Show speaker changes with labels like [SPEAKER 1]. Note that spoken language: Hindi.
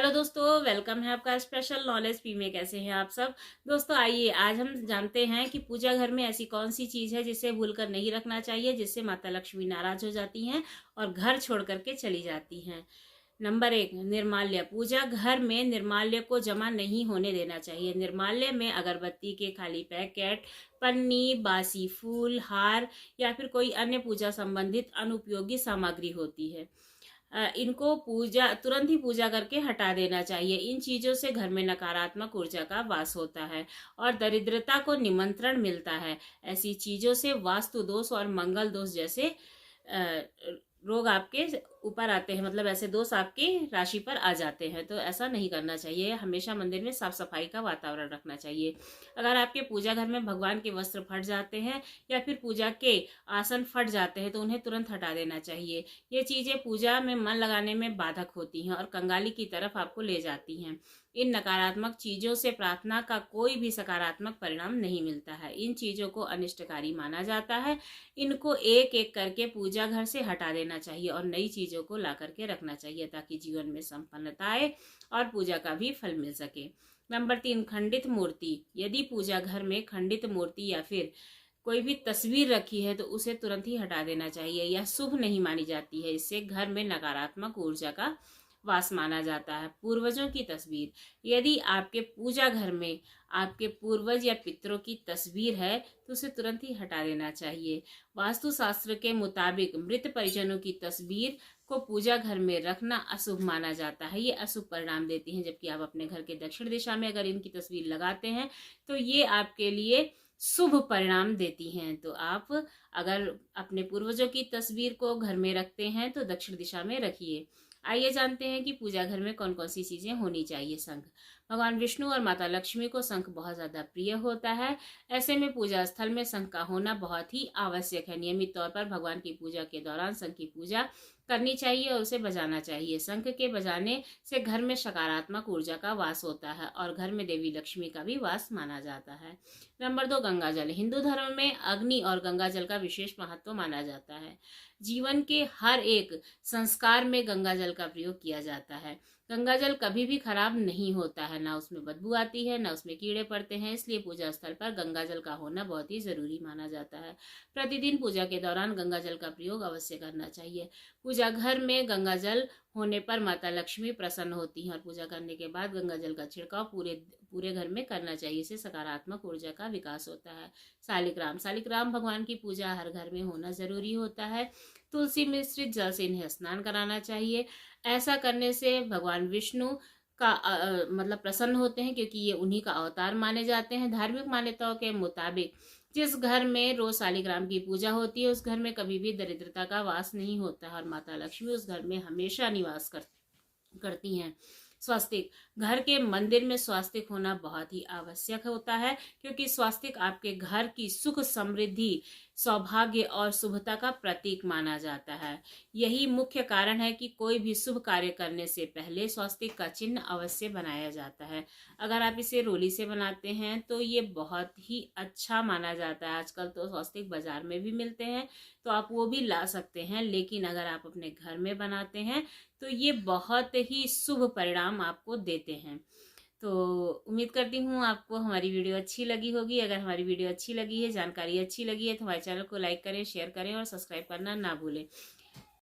[SPEAKER 1] हेलो दोस्तों, वेलकम है आपका स्पेशल नॉलेज पी में। कैसे हैं आप सब दोस्तों? आइए आज हम जानते हैं कि पूजा घर में ऐसी कौन सी चीज है जिसे भूलकर नहीं रखना चाहिए, जिससे माता लक्ष्मी नाराज हो जाती हैं और घर छोड़ करके चली जाती हैं। नंबर 1, निर्माल्य। पूजा घर में निर्माल्य को जमा नहीं होने देना चाहिए। निर्माल्य में अगरबत्ती के खाली पैकेट, पन्नी, बासी फूल, हार या फिर कोई अन्य पूजा संबंधित अनुपयोगी सामग्री होती है। इनको तुरंत ही पूजा करके हटा देना चाहिए। इन चीजों से घर में नकारात्मक ऊर्जा का वास होता है और दरिद्रता को निमंत्रण मिलता है। ऐसी चीजों से वास्तु दोष और मंगल दोष जैसे रोग आपके ऊपर आते हैं, मतलब ऐसे दोष आपकी राशि पर आ जाते हैं। तो ऐसा नहीं करना चाहिए। हमेशा मंदिर में साफ सफाई का वातावरण रखना चाहिए। अगर आपके पूजा घर में भगवान के वस्त्र फट जाते हैं या फिर पूजा के आसन फट जाते हैं तो उन्हें तुरंत हटा देना चाहिए। ये चीजें पूजा में मन लगाने में बाधक होती हैं और कंगाली की तरफ आपको ले जाती हैं। इन नकारात्मक चीजों से प्रार्थना का कोई भी सकारात्मक परिणाम नहीं मिलता है। इन चीजों को अनिष्टकारी माना जाता है। इनको एक एक करके पूजा घर से हटा देना चाहिए और नई चीजों को ला करके रखना चाहिए ताकि जीवन में संपन्नता आए और पूजा का भी फल मिल सके। नंबर 3, खंडित मूर्ति। यदि पूजा घर में खंडित मूर्ति या फिर कोई भी तस्वीर रखी है तो उसे तुरंत ही हटा देना चाहिए। यह शुभ नहीं मानी जाती है। इससे घर में नकारात्मक ऊर्जा का वास माना जाता है। पूर्वजों की तस्वीर। यदि आपके पूजा घर में आपके पूर्वज या पितरों की तस्वीर है तो उसे तुरंत ही हटा देना चाहिए। वास्तु शास्त्र के मुताबिक मृत परिजनों की तस्वीर को पूजा घर में रखना अशुभ माना जाता है। ये अशुभ परिणाम देती हैं। जबकि आप अपने घर के दक्षिण दिशा में अगर इनकी तस्वीर लगाते हैं तो ये आपके लिए शुभ परिणाम देती हैं। तो आप अगर अपने पूर्वजों की तस्वीर को घर में रखते हैं तो दक्षिण दिशा में रखिए। आइए जानते हैं कि पूजा घर में कौन कौन सी चीजें होनी चाहिए। शंख। भगवान विष्णु और माता लक्ष्मी को शंख बहुत ज्यादा प्रिय होता है। ऐसे में पूजा स्थल में शंख का होना बहुत ही आवश्यक है। नियमित तौर पर भगवान की पूजा के दौरान शंख की पूजा करनी चाहिए और उसे बजाना चाहिए। शंख के बजाने से घर में सकारात्मक ऊर्जा का वास होता है और घर में देवी लक्ष्मी का भी वास माना जाता है। नंबर 2, गंगा जल। हिंदू धर्म में अग्नि और गंगा जल का विशेष महत्व माना जाता है। जीवन के हर एक संस्कार में गंगा जल का प्रयोग किया जाता है। गंगा जल कभी भी खराब नहीं होता है, ना उसमें बदबू आती है, ना उसमें कीड़े पड़ते हैं। इसलिए पूजा स्थल पर गंगा जल का होना बहुत ही जरूरी माना जाता है। प्रतिदिन पूजा के दौरान गंगा जल का प्रयोग अवश्य करना चाहिए। पूजा घर में गंगा जल होने पर माता लक्ष्मी प्रसन्न होती हैं और पूजा करने के बाद गंगा जल का छिड़काव पूरे घर में करना चाहिए। इससे सकारात्मक ऊर्जा का विकास होता है। शालिग्राम। शालिग्राम भगवान की पूजा हर घर में होना जरूरी होता है। तुलसी मिश्रित जल से इन्हें स्नान कराना चाहिए। ऐसा करने से भगवान विष्णु का मतलब प्रसन्न होते हैं, क्योंकि ये उन्हीं का अवतार माने जाते हैं। धार्मिक मान्यताओं के मुताबिक जिस घर में रोज शालिग्राम की पूजा होती है उस घर में कभी भी दरिद्रता का वास नहीं होता और माता लक्ष्मी उस घर में हमेशा निवास करती हैं। स्वास्तिक। घर के मंदिर में स्वास्तिक होना बहुत ही आवश्यक होता है, क्योंकि स्वास्तिक आपके घर की सुख, समृद्धि, सौभाग्य और शुभता का प्रतीक माना जाता है। यही मुख्य कारण है कि कोई भी शुभ कार्य करने से पहले स्वास्तिक का चिन्ह अवश्य बनाया जाता है। अगर आप इसे रोली से बनाते हैं तो ये बहुत ही अच्छा माना जाता है। आजकल तो स्वास्तिक बाजार में भी मिलते हैं तो आप वो भी ला सकते हैं, लेकिन अगर आप अपने घर में बनाते हैं तो ये बहुत ही शुभ परिणाम आपको देते हैं। तो उम्मीद करती हूँ आपको हमारी वीडियो अच्छी लगी होगी। अगर हमारी वीडियो अच्छी लगी है, जानकारी अच्छी लगी है तो हमारे चैनल को लाइक करें, शेयर करें और सब्सक्राइब करना ना भूलें।